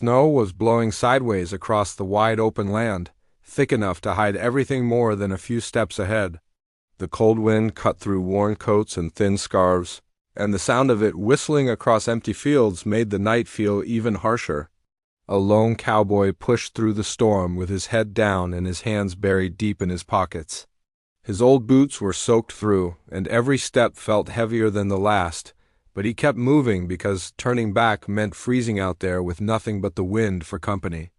snow was blowing sideways across the wide open land, thick enough to hide everything more than a few steps ahead. The cold wind cut through worn coats and thin scarves, and the sound of it whistling across empty fields made the night feel even harsher. A lone cowboy pushed through the storm with his head down and his hands buried deep in his pockets. His old boots were soaked through, and every step felt heavier than the last, but he kept moving because turning back meant freezing out there with nothing but the wind for company.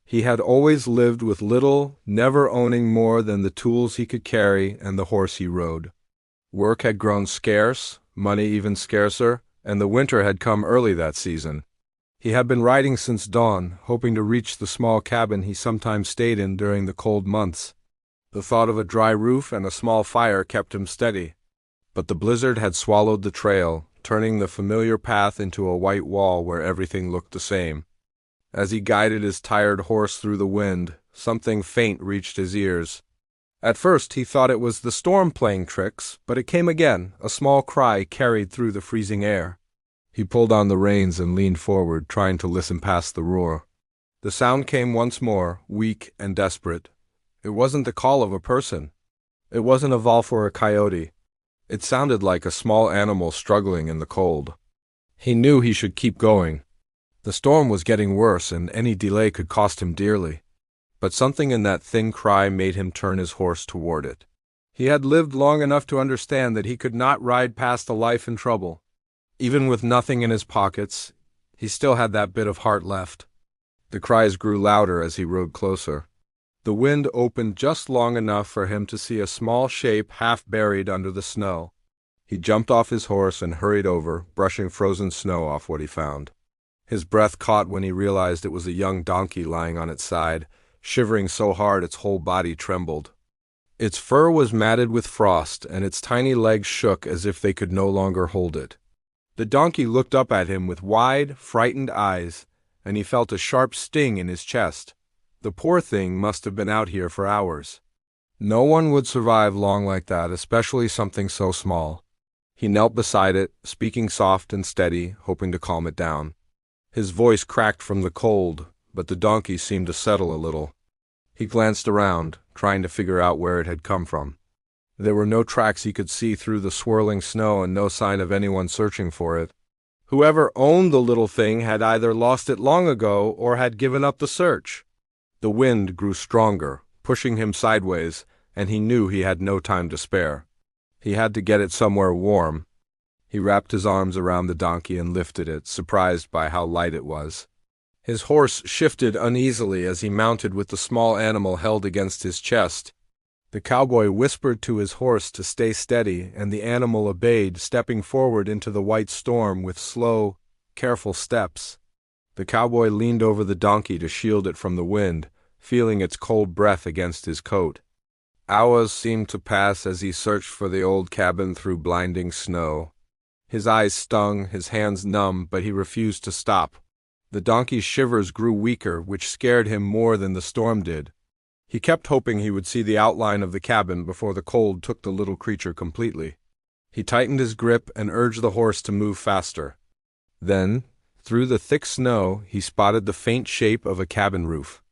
He had always lived with little, never owning more than the tools he could carry and the horse he rode. Work had grown scarce, money even scarcer, and the winter had come early that season. He had been riding since dawn, hoping to reach the small cabin he sometimes stayed in during the cold months. The thought of a dry roof and a small fire kept him steady. But the blizzard had swallowed the trail, turning the familiar path into a white wall where everything looked the same. As he guided his tired horse through the wind, something faint reached his ears. At first he thought it was the storm playing tricks, but it came again, a small cry carried through the freezing air. He pulled on the reins and leaned forward, trying to listen past the roar. The sound came once more, weak and desperate. It wasn't the call of a person. It wasn't a wolf or a coyote. It sounded like a small animal struggling in the cold. He knew he should keep going. The storm was getting worse, and any delay could cost him dearly. But something in that thin cry made him turn his horse toward it. He had lived long enough to understand that he could not ride past a life in trouble. Even with nothing in his pockets, he still had that bit of heart left. The cries grew louder as he rode closer. The wind opened just long enough for him to see a small shape half buried under the snow. He jumped off his horse and hurried over, brushing frozen snow off what he found. His breath caught when he realized it was a young donkey lying on its side, shivering so hard its whole body trembled. Its fur was matted with frost, and its tiny legs shook as if they could no longer hold it. The donkey looked up at him with wide, frightened eyes, and he felt a sharp sting in his chest. The poor thing must have been out here for hours. No one would survive long like that, especially something so small. He knelt beside it, speaking soft and steady, hoping to calm it down. His voice cracked from the cold, but the donkey seemed to settle a little. He glanced around, trying to figure out where it had come from. There were no tracks he could see through the swirling snow and no sign of anyone searching for it. Whoever owned the little thing had either lost it long ago or had given up the search. The wind grew stronger, pushing him sideways, and he knew he had no time to spare. He had to get it somewhere warm. He wrapped his arms around the donkey and lifted it, surprised by how light it was. His horse shifted uneasily as he mounted with the small animal held against his chest. The cowboy whispered to his horse to stay steady, and the animal obeyed, stepping forward into the white storm with slow, careful steps. The cowboy leaned over the donkey to shield it from the wind, feeling its cold breath against his coat. Hours seemed to pass as he searched for the old cabin through blinding snow. His eyes stung, his hands numb, but he refused to stop. The donkey's shivers grew weaker, which scared him more than the storm did. He kept hoping he would see the outline of the cabin before the cold took the little creature completely. He tightened his grip and urged the horse to move faster. Then, through the thick snow, he spotted the faint shape of a cabin roof.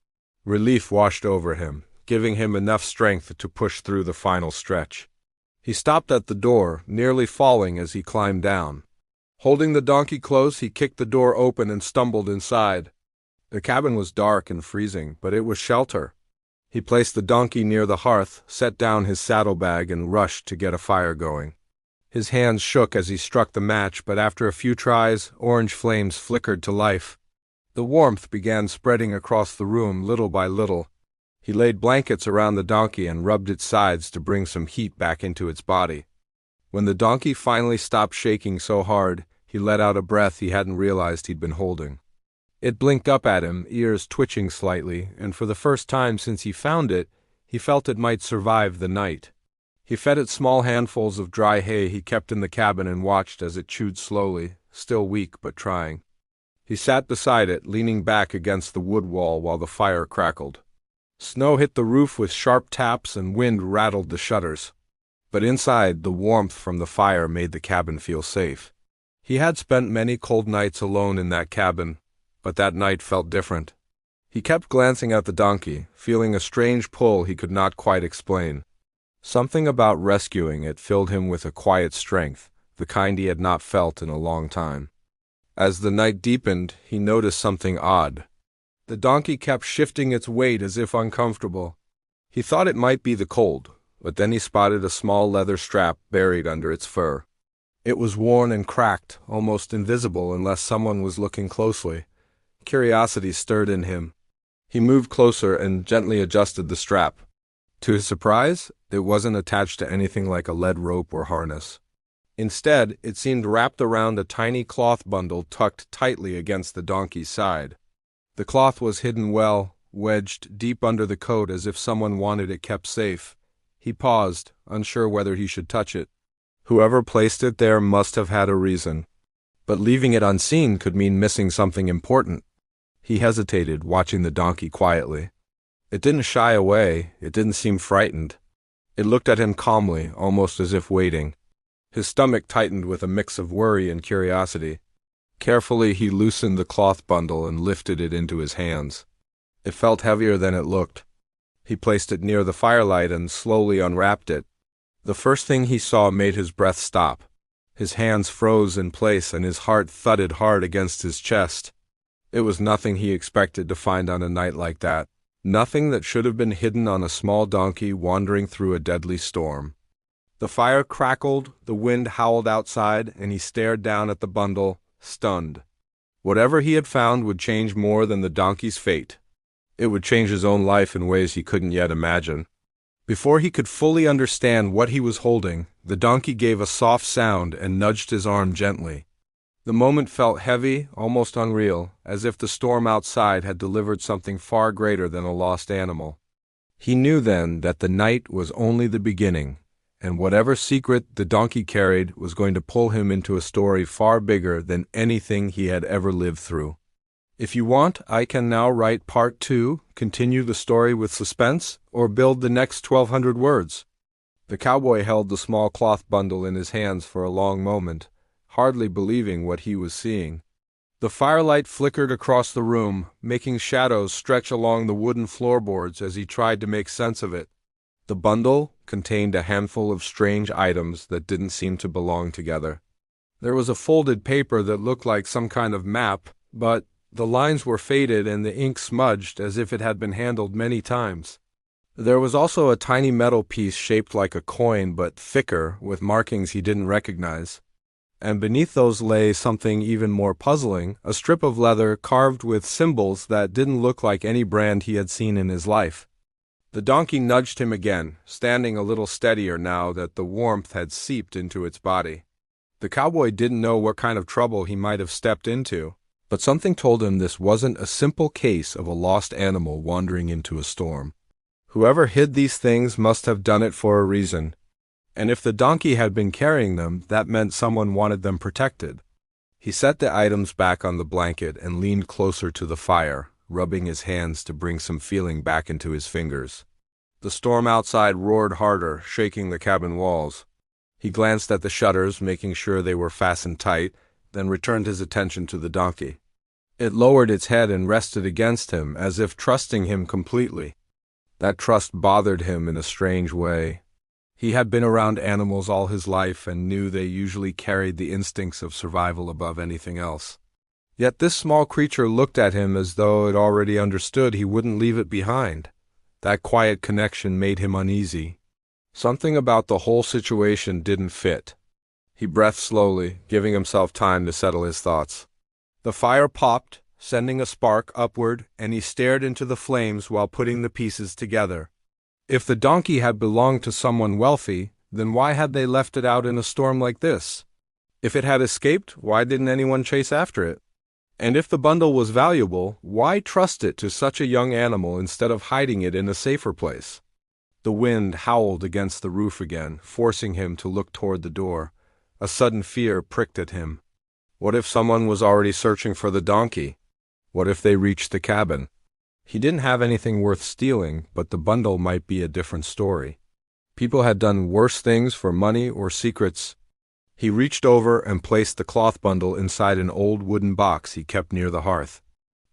Relief washed over him, giving him enough strength to push through the final stretch. He stopped at the door, nearly falling as he climbed down. Holding the donkey close, he kicked the door open and stumbled inside. The cabin was dark and freezing, but it was shelter. He placed the donkey near the hearth, set down his saddlebag, and rushed to get a fire going. His hands shook as he struck the match, but after a few tries, orange flames flickered to life. The warmth began spreading across the room little by little. He laid blankets around the donkey and rubbed its sides to bring some heat back into its body. When the donkey finally stopped shaking so hard, he let out a breath he hadn't realized he'd been holding. It blinked up at him, ears twitching slightly, and for the first time since he found it, he felt it might survive the night. He fed it small handfuls of dry hay he kept in the cabin and watched as it chewed slowly, still weak but trying. He sat beside it, leaning back against the wood wall while the fire crackled. Snow hit the roof with sharp taps and wind rattled the shutters. But inside, the warmth from the fire made the cabin feel safe. He had spent many cold nights alone in that cabin, but that night felt different. He kept glancing at the donkey, feeling a strange pull he could not quite explain. Something about rescuing it filled him with a quiet strength, the kind he had not felt in a long time. As the night deepened, he noticed something odd. The donkey kept shifting its weight as if uncomfortable. He thought it might be the cold, but then he spotted a small leather strap buried under its fur. It was worn and cracked, almost invisible unless someone was looking closely. Curiosity stirred in him. He moved closer and gently adjusted the strap. To his surprise, it wasn't attached to anything like a lead rope or harness. Instead, it seemed wrapped around a tiny cloth bundle tucked tightly against the donkey's side. The cloth was hidden well, wedged deep under the coat as if someone wanted it kept safe. He paused, unsure whether he should touch it. Whoever placed it there must have had a reason. But leaving it unseen could mean missing something important. He hesitated, watching the donkey quietly. It didn't shy away, it didn't seem frightened. It looked at him calmly, almost as if waiting. His stomach tightened with a mix of worry and curiosity. Carefully, he loosened the cloth bundle and lifted it into his hands. It felt heavier than it looked. He placed it near the firelight and slowly unwrapped it. The first thing he saw made his breath stop. His hands froze in place and his heart thudded hard against his chest. It was nothing he expected to find on a night like that. Nothing that should have been hidden on a small donkey wandering through a deadly storm. The fire crackled, the wind howled outside, and he stared down at the bundle, stunned. Whatever he had found would change more than the donkey's fate. It would change his own life in ways he couldn't yet imagine. Before he could fully understand what he was holding, the donkey gave a soft sound and nudged his arm gently. The moment felt heavy, almost unreal, as if the storm outside had delivered something far greater than a lost animal. He knew then that the night was only the beginning, and whatever secret the donkey carried was going to pull him into a story far bigger than anything he had ever lived through. If you want, I can now write part 2, continue the story with suspense, or build the next 1,200 words. The cowboy held the small cloth bundle in his hands for a long moment, hardly believing what he was seeing. The firelight flickered across the room, making shadows stretch along the wooden floorboards as he tried to make sense of it. The bundle contained a handful of strange items that didn't seem to belong together. There was a folded paper that looked like some kind of map, but the lines were faded and the ink smudged as if it had been handled many times. There was also a tiny metal piece shaped like a coin but thicker, with markings he didn't recognize. And beneath those lay something even more puzzling, a strip of leather carved with symbols that didn't look like any brand he had seen in his life. The donkey nudged him again, standing a little steadier now that the warmth had seeped into its body. The cowboy didn't know what kind of trouble he might have stepped into, but something told him this wasn't a simple case of a lost animal wandering into a storm. Whoever hid these things must have done it for a reason. And if the donkey had been carrying them, that meant someone wanted them protected. He set the items back on the blanket and leaned closer to the fire, rubbing his hands to bring some feeling back into his fingers. The storm outside roared harder, shaking the cabin walls. He glanced at the shutters, making sure they were fastened tight, then returned his attention to the donkey. It lowered its head and rested against him, as if trusting him completely. That trust bothered him in a strange way. He had been around animals all his life and knew they usually carried the instincts of survival above anything else. Yet this small creature looked at him as though it already understood he wouldn't leave it behind. That quiet connection made him uneasy. Something about the whole situation didn't fit. He breathed slowly, giving himself time to settle his thoughts. The fire popped, sending a spark upward, and he stared into the flames while putting the pieces together. If the donkey had belonged to someone wealthy, then why had they left it out in a storm like this? If it had escaped, why didn't anyone chase after it? And if the bundle was valuable, why trust it to such a young animal instead of hiding it in a safer place? The wind howled against the roof again, forcing him to look toward the door. A sudden fear pricked at him. What if someone was already searching for the donkey? What if they reached the cabin? He didn't have anything worth stealing, but the bundle might be a different story. People had done worse things for money or secrets. He reached over and placed the cloth bundle inside an old wooden box he kept near the hearth.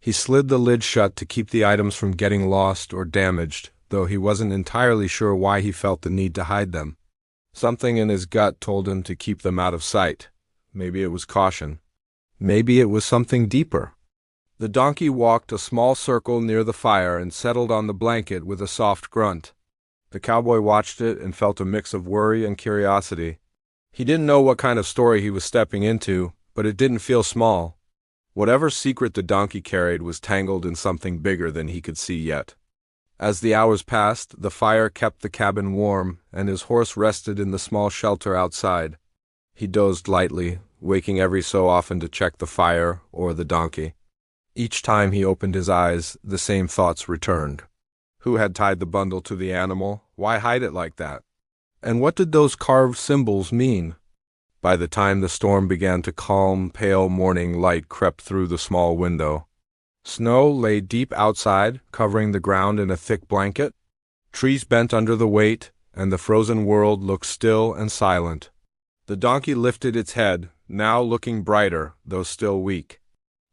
He slid the lid shut to keep the items from getting lost or damaged, though he wasn't entirely sure why he felt the need to hide them. Something in his gut told him to keep them out of sight. Maybe it was caution. Maybe it was something deeper. The donkey walked a small circle near the fire and settled on the blanket with a soft grunt. The cowboy watched it and felt a mix of worry and curiosity. He didn't know what kind of story he was stepping into, but it didn't feel small. Whatever secret the donkey carried was tangled in something bigger than he could see yet. As the hours passed, the fire kept the cabin warm, and his horse rested in the small shelter outside. He dozed lightly, waking every so often to check the fire or the donkey. Each time he opened his eyes, the same thoughts returned. Who had tied the bundle to the animal? Why hide it like that? And what did those carved symbols mean? By the time the storm began to calm, pale morning light crept through the small window. Snow lay deep outside, covering the ground in a thick blanket. Trees bent under the weight, and the frozen world looked still and silent. The donkey lifted its head, now looking brighter, though still weak.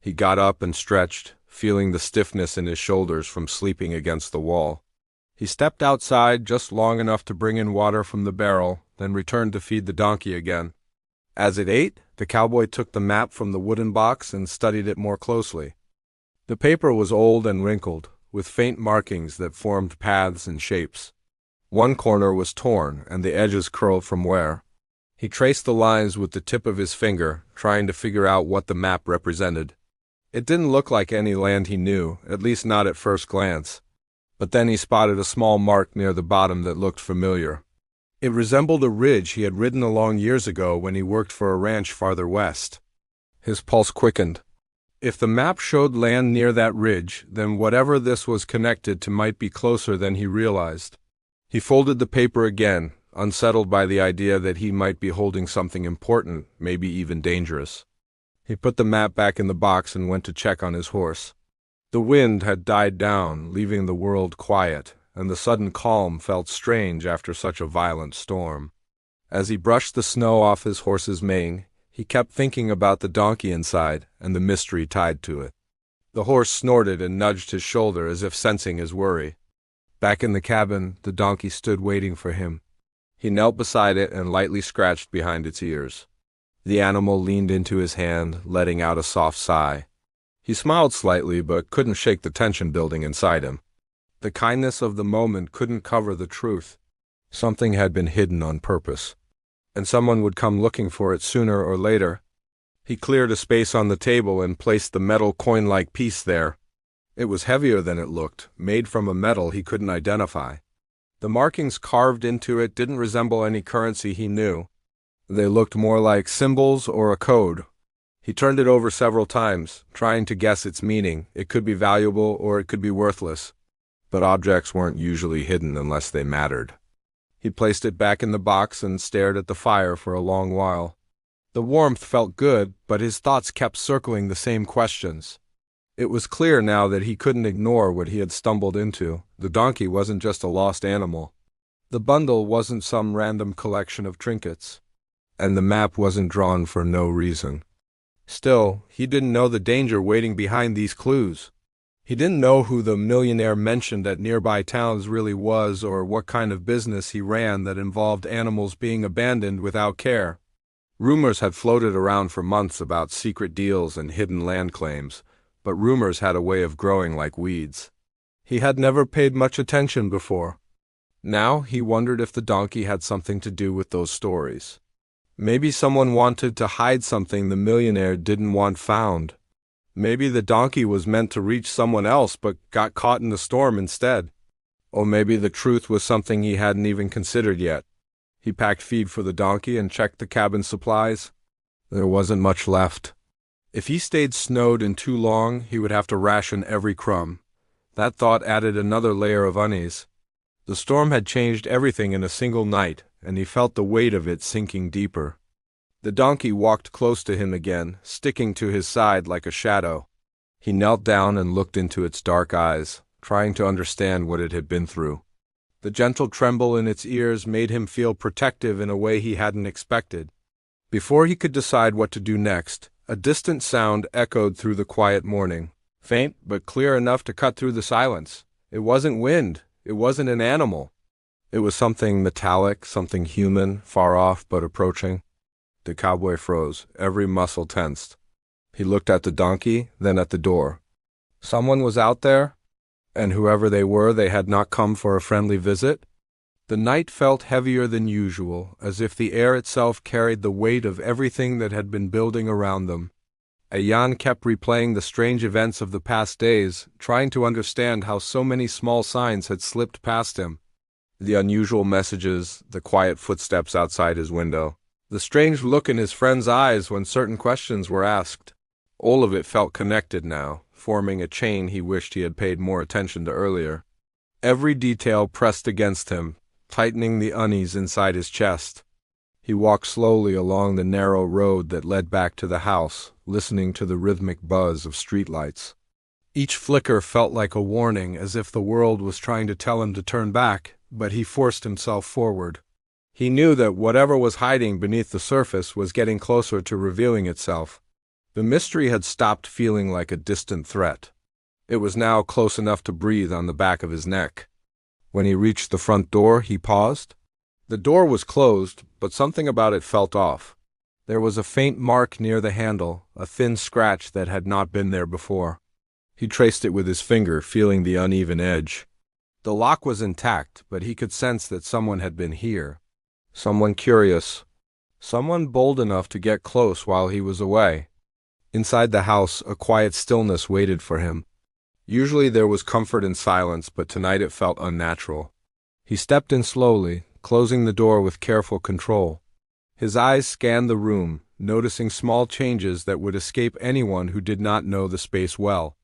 He got up and stretched, feeling the stiffness in his shoulders from sleeping against the wall. He stepped outside just long enough to bring in water from the barrel, then returned to feed the donkey again. As it ate, the cowboy took the map from the wooden box and studied it more closely. The paper was old and wrinkled, with faint markings that formed paths and shapes. One corner was torn, and the edges curled from wear. He traced the lines with the tip of his finger, trying to figure out what the map represented. It didn't look like any land he knew, at least not at first glance. But then he spotted a small mark near the bottom that looked familiar. It resembled a ridge he had ridden along years ago when he worked for a ranch farther west. His pulse quickened. If the map showed land near that ridge, then whatever this was connected to might be closer than he realized. He folded the paper again, unsettled by the idea that he might be holding something important, maybe even dangerous. He put the map back in the box and went to check on his horse. The wind had died down, leaving the world quiet, and the sudden calm felt strange after such a violent storm. As he brushed the snow off his horse's mane, he kept thinking about the donkey inside and the mystery tied to it. The horse snorted and nudged his shoulder as if sensing his worry. Back in the cabin, the donkey stood waiting for him. He knelt beside it and lightly scratched behind its ears. The animal leaned into his hand, letting out a soft sigh. He smiled slightly, but couldn't shake the tension building inside him. The kindness of the moment couldn't cover the truth. Something had been hidden on purpose, and someone would come looking for it sooner or later. He cleared a space on the table and placed the metal coin-like piece there. It was heavier than it looked, made from a metal he couldn't identify. The markings carved into it didn't resemble any currency he knew. They looked more like symbols or a code. He turned it over several times, trying to guess its meaning. It could be valuable or it could be worthless. But objects weren't usually hidden unless they mattered. He placed it back in the box and stared at the fire for a long while. The warmth felt good, but his thoughts kept circling the same questions. It was clear now that he couldn't ignore what he had stumbled into. The donkey wasn't just a lost animal. The bundle wasn't some random collection of trinkets. And the map wasn't drawn for no reason. Still, he didn't know the danger waiting behind these clues. He didn't know who the millionaire mentioned at nearby towns really was or what kind of business he ran that involved animals being abandoned without care. Rumors had floated around for months about secret deals and hidden land claims, but rumors had a way of growing like weeds. He had never paid much attention before. Now he wondered if the donkey had something to do with those stories. Maybe someone wanted to hide something the millionaire didn't want found. Maybe the donkey was meant to reach someone else but got caught in the storm instead. Or maybe the truth was something he hadn't even considered yet. He packed feed for the donkey and checked the cabin supplies. There wasn't much left. If he stayed snowed in too long, he would have to ration every crumb. That thought added another layer of unease. The storm had changed everything in a single night, and he felt the weight of it sinking deeper. The donkey walked close to him again, sticking to his side like a shadow. He knelt down and looked into its dark eyes, trying to understand what it had been through. The gentle tremble in its ears made him feel protective in a way he hadn't expected. Before he could decide what to do next, a distant sound echoed through the quiet morning. Faint, but clear enough to cut through the silence. It wasn't wind. It wasn't an animal. It was something metallic, something human, far off but approaching. The cowboy froze, every muscle tensed. He looked at the donkey, then at the door. Someone was out there? And whoever they were, they had not come for a friendly visit? The night felt heavier than usual, as if the air itself carried the weight of everything that had been building around them. Ayan kept replaying the strange events of the past days, trying to understand how so many small signs had slipped past him. The unusual messages, the quiet footsteps outside his window, the strange look in his friend's eyes when certain questions were asked. All of it felt connected now, forming a chain he wished he had paid more attention to earlier. Every detail pressed against him, tightening the unease inside his chest. He walked slowly along the narrow road that led back to the house, listening to the rhythmic buzz of streetlights. Each flicker felt like a warning, as if the world was trying to tell him to turn back, but he forced himself forward. He knew that whatever was hiding beneath the surface was getting closer to revealing itself. The mystery had stopped feeling like a distant threat. It was now close enough to breathe on the back of his neck. When he reached the front door, he paused. The door was closed, but something about it felt off. There was a faint mark near the handle, a thin scratch that had not been there before. He traced it with his finger, feeling the uneven edge. The lock was intact, but he could sense that someone had been here. Someone curious. Someone bold enough to get close while he was away. Inside the house, a quiet stillness waited for him. Usually there was comfort in silence, but tonight it felt unnatural. He stepped in slowly, closing the door with careful control. His eyes scanned the room, noticing small changes that would escape anyone who did not know the space well.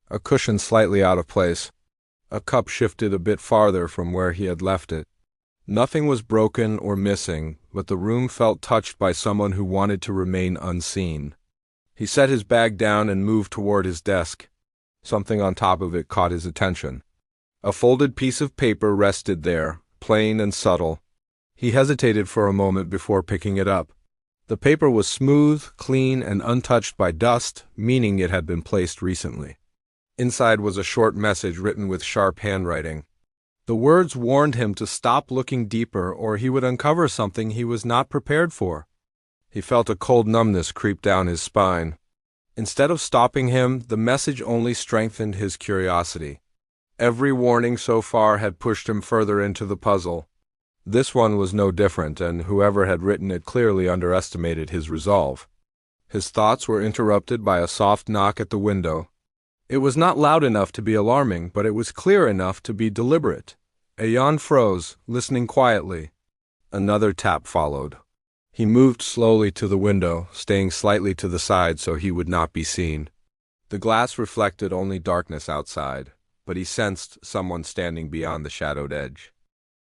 A cushion slightly out of place. A cup shifted a bit farther from where he had left it. Nothing was broken or missing, but the room felt touched by someone who wanted to remain unseen. He set his bag down and moved toward his desk. Something on top of it caught his attention. A folded piece of paper rested there, plain and subtle. He hesitated for a moment before picking it up. The paper was smooth, clean, and untouched by dust, meaning it had been placed recently. Inside was a short message written with sharp handwriting. The words warned him to stop looking deeper or he would uncover something he was not prepared for. He felt a cold numbness creep down his spine. Instead of stopping him, the message only strengthened his curiosity. Every warning so far had pushed him further into the puzzle. This one was no different, and whoever had written it clearly underestimated his resolve. His thoughts were interrupted by a soft knock at the window. It was not loud enough to be alarming, but it was clear enough to be deliberate. Ayan froze, listening quietly. Another tap followed. He moved slowly to the window, staying slightly to the side so he would not be seen. The glass reflected only darkness outside, but he sensed someone standing beyond the shadowed edge.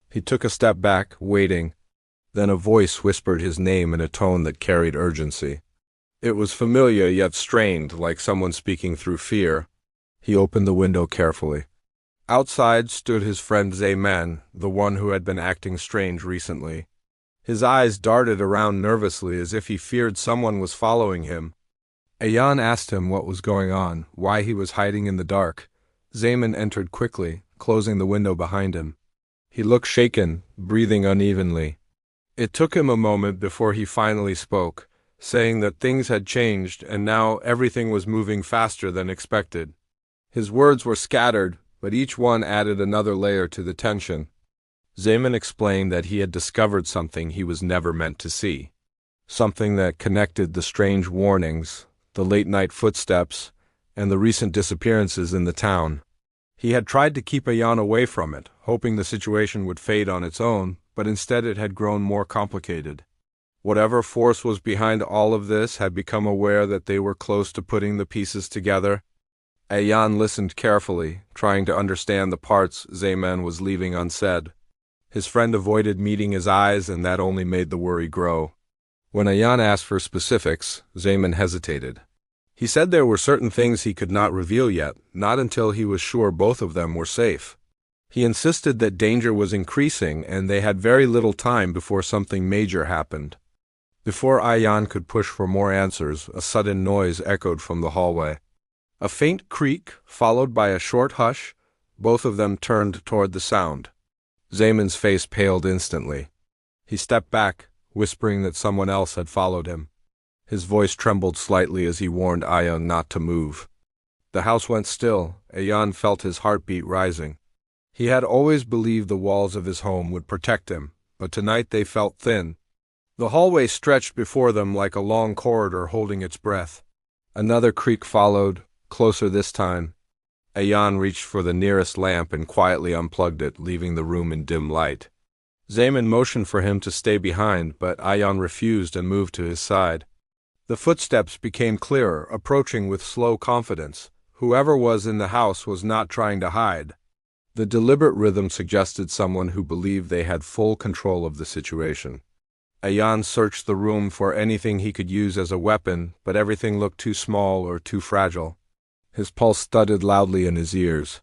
He took a step back, waiting. Then a voice whispered his name in a tone that carried urgency. It was familiar yet strained, like someone speaking through fear. He opened the window carefully. Outside stood his friend Zayman, the one who had been acting strange recently. His eyes darted around nervously as if he feared someone was following him. Ayan asked him what was going on, why he was hiding in the dark. Zayman entered quickly, closing the window behind him. He looked shaken, breathing unevenly. It took him a moment before he finally spoke, saying that things had changed and now everything was moving faster than expected. His words were scattered, but each one added another layer to the tension. Zayman explained that he had discovered something he was never meant to see. Something that connected the strange warnings, the late-night footsteps, and the recent disappearances in the town. He had tried to keep Ayan away from it, hoping the situation would fade on its own, but instead it had grown more complicated. Whatever force was behind all of this had become aware that they were close to putting the pieces together. Ayan listened carefully, trying to understand the parts Zayman was leaving unsaid. His friend avoided meeting his eyes, and that only made the worry grow. When Ayan asked for specifics, Zayman hesitated. He said there were certain things he could not reveal yet, not until he was sure both of them were safe. He insisted that danger was increasing and they had very little time before something major happened. Before Ayan could push for more answers, a sudden noise echoed from the hallway. A faint creak, followed by a short hush. Both of them turned toward the sound. Zayman's face paled instantly. He stepped back, whispering that someone else had followed him. His voice trembled slightly as he warned Ayan not to move. The house went still. Ayan felt his heartbeat rising. He had always believed the walls of his home would protect him, but tonight they felt thin. The hallway stretched before them like a long corridor holding its breath. Another creak followed, closer this time. Ayan reached for the nearest lamp and quietly unplugged it, leaving the room in dim light. Zayman motioned for him to stay behind, but Ayan refused and moved to his side. The footsteps became clearer, approaching with slow confidence. Whoever was in the house was not trying to hide. The deliberate rhythm suggested someone who believed they had full control of the situation. Ayan searched the room for anything he could use as a weapon, but everything looked too small or too fragile. His pulse thudded loudly in his ears.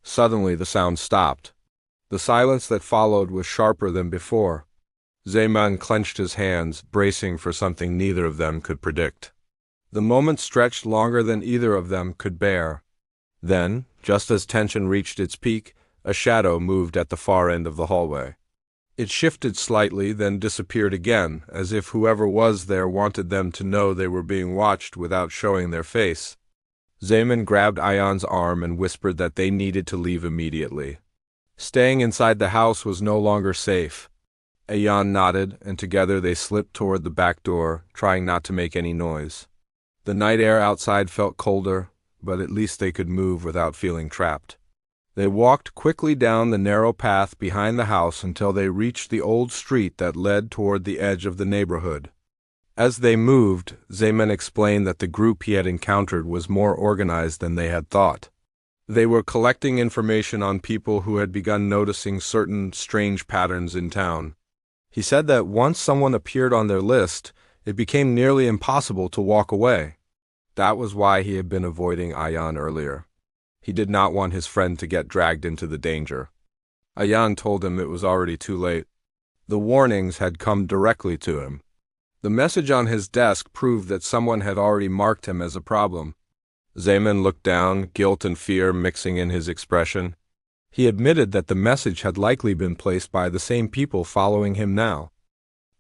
Suddenly the sound stopped. The silence that followed was sharper than before. Zayman clenched his hands, bracing for something neither of them could predict. The moment stretched longer than either of them could bear. Then, just as tension reached its peak, a shadow moved at the far end of the hallway. It shifted slightly, then disappeared again, as if whoever was there wanted them to know they were being watched without showing their face. Zayman grabbed Ayan's arm and whispered that they needed to leave immediately. Staying inside the house was no longer safe. Ayan nodded, and together they slipped toward the back door, trying not to make any noise. The night air outside felt colder, but at least they could move without feeling trapped. They walked quickly down the narrow path behind the house until they reached the old street that led toward the edge of the neighborhood. As they moved, Zayman explained that the group he had encountered was more organized than they had thought. They were collecting information on people who had begun noticing certain strange patterns in town. He said that once someone appeared on their list, it became nearly impossible to walk away. That was why he had been avoiding Ayan earlier. He did not want his friend to get dragged into the danger. Ayan told him it was already too late. The warnings had come directly to him. The message on his desk proved that someone had already marked him as a problem. Zayman looked down, guilt and fear mixing in his expression. He admitted that the message had likely been placed by the same people following him now.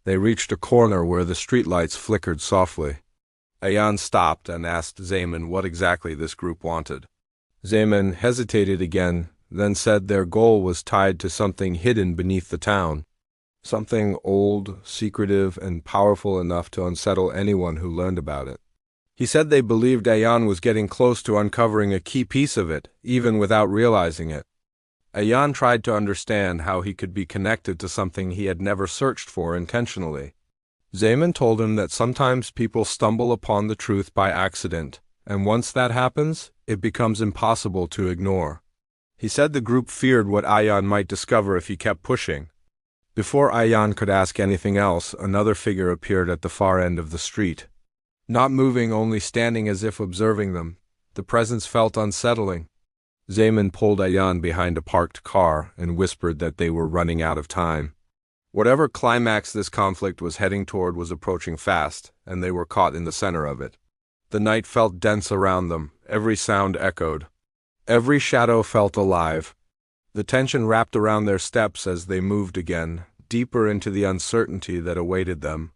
They reached a corner where the streetlights flickered softly. Ayan stopped and asked Zayman what exactly this group wanted. Zayman hesitated again, then said their goal was tied to something hidden beneath the town. Something old, secretive, and powerful enough to unsettle anyone who learned about it. He said they believed Ayan was getting close to uncovering a key piece of it, even without realizing it. Ayan tried to understand how he could be connected to something he had never searched for intentionally. Zayman told him that sometimes people stumble upon the truth by accident, and once that happens, it becomes impossible to ignore. He said the group feared what Ayan might discover if he kept pushing. Before Ayan could ask anything else, another figure appeared at the far end of the street. Not moving, only standing as if observing them, the presence felt unsettling. Zayman pulled Ayan behind a parked car and whispered that they were running out of time. Whatever climax this conflict was heading toward was approaching fast, and they were caught in the center of it. The night felt dense around them, every sound echoed. Every shadow felt alive. The tension wrapped around their steps as they moved again, deeper into the uncertainty that awaited them.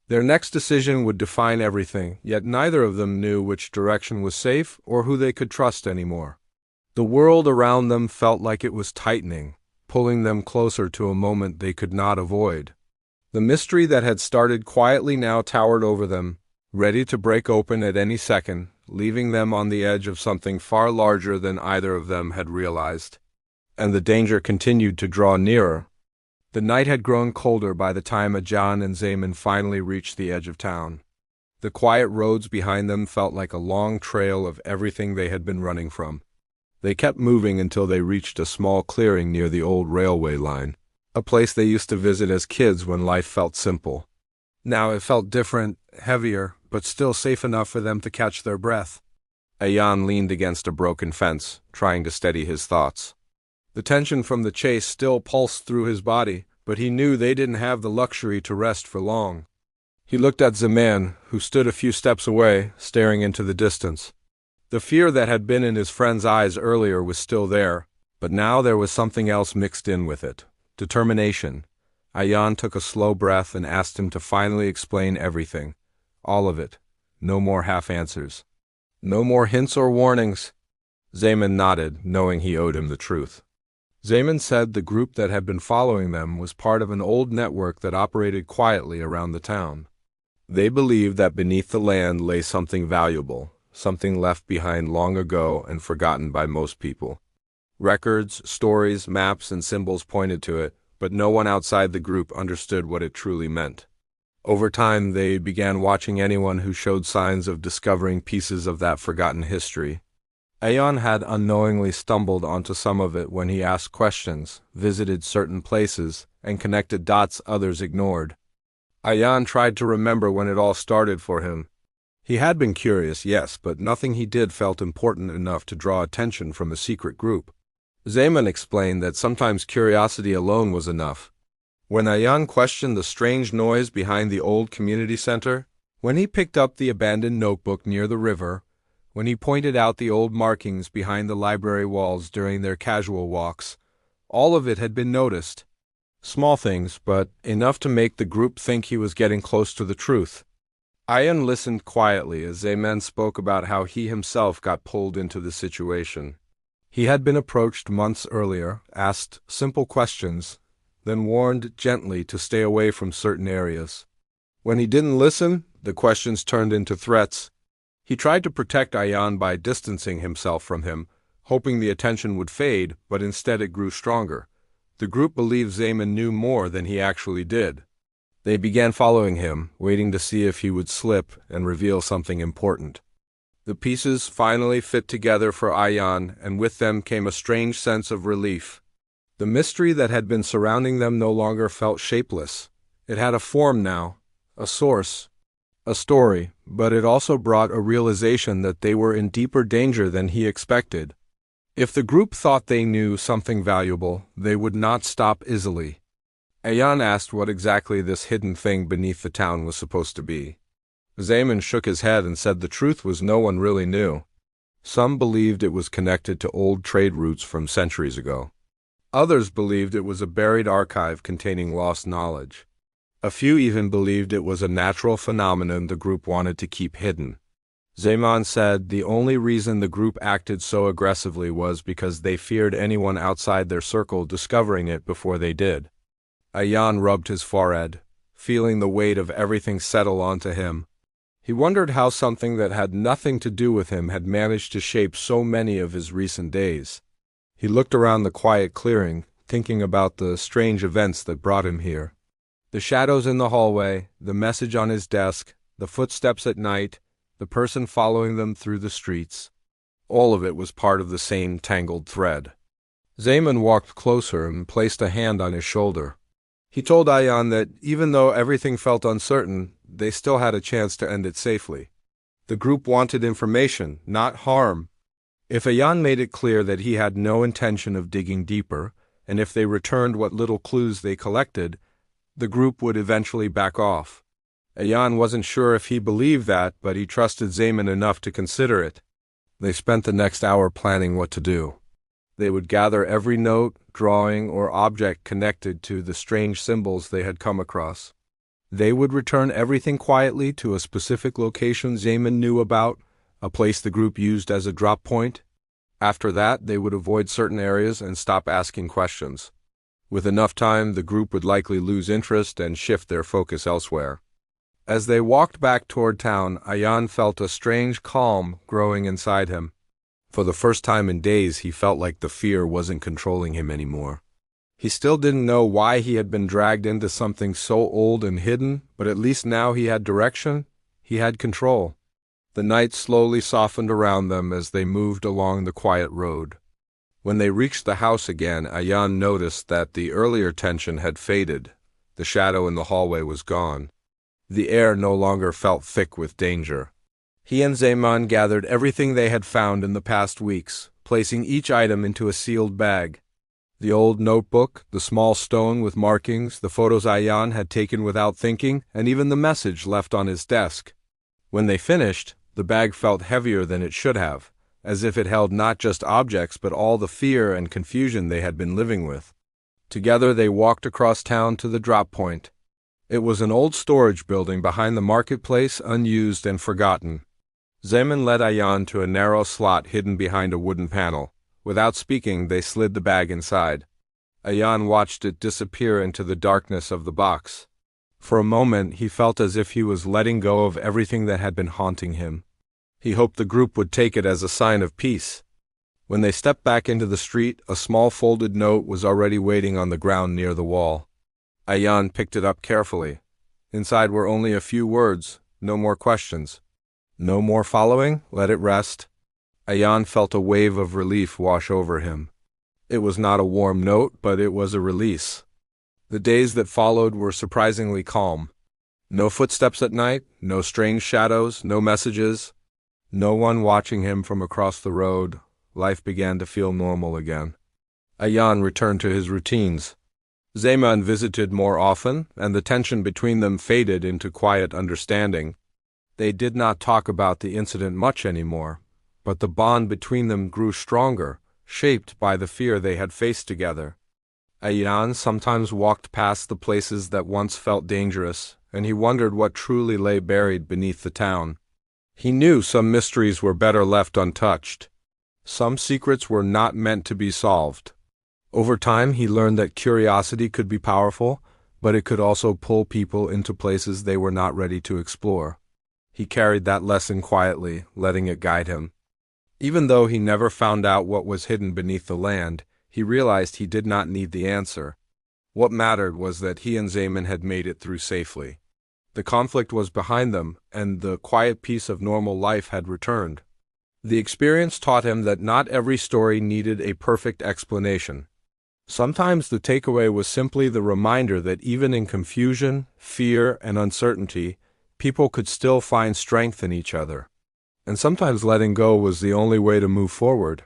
Their next decision would define everything, yet neither of them knew which direction was safe or who they could trust anymore. The world around them felt like it was tightening, pulling them closer to a moment they could not avoid. The mystery that had started quietly now towered over them, ready to break open at any second, leaving them on the edge of something far larger than either of them had realized. And the danger continued to draw nearer. The night had grown colder by the time Ayan and Zayman finally reached the edge of town. The quiet roads behind them felt like a long trail of everything they had been running from. They kept moving until they reached a small clearing near the old railway line, a place they used to visit as kids when life felt simple. Now it felt different, heavier, but still safe enough for them to catch their breath. Ayan leaned against a broken fence, trying to steady his thoughts. The tension from the chase still pulsed through his body, but he knew they didn't have the luxury to rest for long. He looked at Zayman, who stood a few steps away, staring into the distance. The fear that had been in his friend's eyes earlier was still there, but now there was something else mixed in with it. Determination. Ayan took a slow breath and asked him to finally explain everything. All of it. No more half answers. No more hints or warnings. Zaman nodded, knowing he owed him the truth. Zaman said the group that had been following them was part of an old network that operated quietly around the town. They believed that beneath the land lay something valuable, something left behind long ago and forgotten by most people. Records, stories, maps, and symbols pointed to it, but no one outside the group understood what it truly meant. Over time, they began watching anyone who showed signs of discovering pieces of that forgotten history. Ayan had unknowingly stumbled onto some of it when he asked questions, visited certain places, and connected dots others ignored. Ayan tried to remember when it all started for him. He had been curious, yes, but nothing he did felt important enough to draw attention from a secret group. Zaman explained that sometimes curiosity alone was enough. When Ayan questioned the strange noise behind the old community center, when he picked up the abandoned notebook near the river, when he pointed out the old markings behind the library walls during their casual walks, all of it had been noticed. Small things, but enough to make the group think he was getting close to the truth. Ayan listened quietly as Zaman spoke about how he himself got pulled into the situation. He had been approached months earlier, asked simple questions, then warned gently to stay away from certain areas. When he didn't listen, the questions turned into threats. He tried to protect Ayan by distancing himself from him, hoping the attention would fade, but instead it grew stronger. The group believed Zaman knew more than he actually did. They began following him, waiting to see if he would slip and reveal something important. The pieces finally fit together for Ayan, and with them came a strange sense of relief. The mystery that had been surrounding them no longer felt shapeless. It had a form now, a source, a story, but it also brought a realization that they were in deeper danger than he expected. If the group thought they knew something valuable, they would not stop easily. Ayan asked what exactly this hidden thing beneath the town was supposed to be. Zaman shook his head and said the truth was no one really knew. Some believed it was connected to old trade routes from centuries ago. Others believed it was a buried archive containing lost knowledge. A few even believed it was a natural phenomenon the group wanted to keep hidden. Zaman said the only reason the group acted so aggressively was because they feared anyone outside their circle discovering it before they did. Ayan rubbed his forehead, feeling the weight of everything settle onto him. He wondered how something that had nothing to do with him had managed to shape so many of his recent days. He looked around the quiet clearing, thinking about the strange events that brought him here. The shadows in the hallway, the message on his desk, the footsteps at night, the person following them through the streets. All of it was part of the same tangled thread. Zaman walked closer and placed a hand on his shoulder. He told Ayan that even though everything felt uncertain, they still had a chance to end it safely. The group wanted information, not harm. If Ayan made it clear that he had no intention of digging deeper, and if they returned what little clues they collected, the group would eventually back off. Ayan wasn't sure if he believed that, but he trusted Zaman enough to consider it. They spent the next hour planning what to do. They would gather every note, drawing, or object connected to the strange symbols they had come across. They would return everything quietly to a specific location Zaman knew about, a place the group used as a drop point. After that, they would avoid certain areas and stop asking questions. With enough time, the group would likely lose interest and shift their focus elsewhere. As they walked back toward town, Ayan felt a strange calm growing inside him. For the first time in days, he felt like the fear wasn't controlling him anymore. He still didn't know why he had been dragged into something so old and hidden, but at least now he had direction, he had control. The night slowly softened around them as they moved along the quiet road. When they reached the house again, Ayan noticed that the earlier tension had faded. The shadow in the hallway was gone. The air no longer felt thick with danger. He and Zaman gathered everything they had found in the past weeks, placing each item into a sealed bag. The old notebook, the small stone with markings, the photos Ayan had taken without thinking, and even the message left on his desk. When they finished, the bag felt heavier than it should have. as if it held not just objects but all the fear and confusion they had been living with. Together they walked across town to the drop point. It was an old storage building behind the marketplace, unused and forgotten. Zeman led Ayan to a narrow slot hidden behind a wooden panel. Without speaking, they slid the bag inside. Ayan watched it disappear into the darkness of the box. For a moment, he felt as if he was letting go of everything that had been haunting him. He hoped the group would take it as a sign of peace. When they stepped back into the street, a small folded note was already waiting on the ground near the wall. Ayan picked it up carefully. Inside were only a few words, no more questions. No more following, let it rest. Ayan felt a wave of relief wash over him. It was not a warm note, but it was a release. The days that followed were surprisingly calm. No footsteps at night, no strange shadows, no messages. No one watching him from across the road. Life began to feel normal again. Ayan returned to his routines. Zeman visited more often, and the tension between them faded into quiet understanding. They did not talk about the incident much anymore, but the bond between them grew stronger, shaped by the fear they had faced together. Ayan sometimes walked past the places that once felt dangerous, and he wondered what truly lay buried beneath the town. He knew some mysteries were better left untouched. Some secrets were not meant to be solved. Over time, he learned that curiosity could be powerful, but it could also pull people into places they were not ready to explore. He carried that lesson quietly, letting it guide him. Even though he never found out what was hidden beneath the land, he realized he did not need the answer. What mattered was that he and Zeman had made it through safely. The conflict was behind them, and the quiet peace of normal life had returned. The experience taught him that not every story needed a perfect explanation. Sometimes the takeaway was simply the reminder that even in confusion, fear, and uncertainty, people could still find strength in each other. And sometimes letting go was the only way to move forward.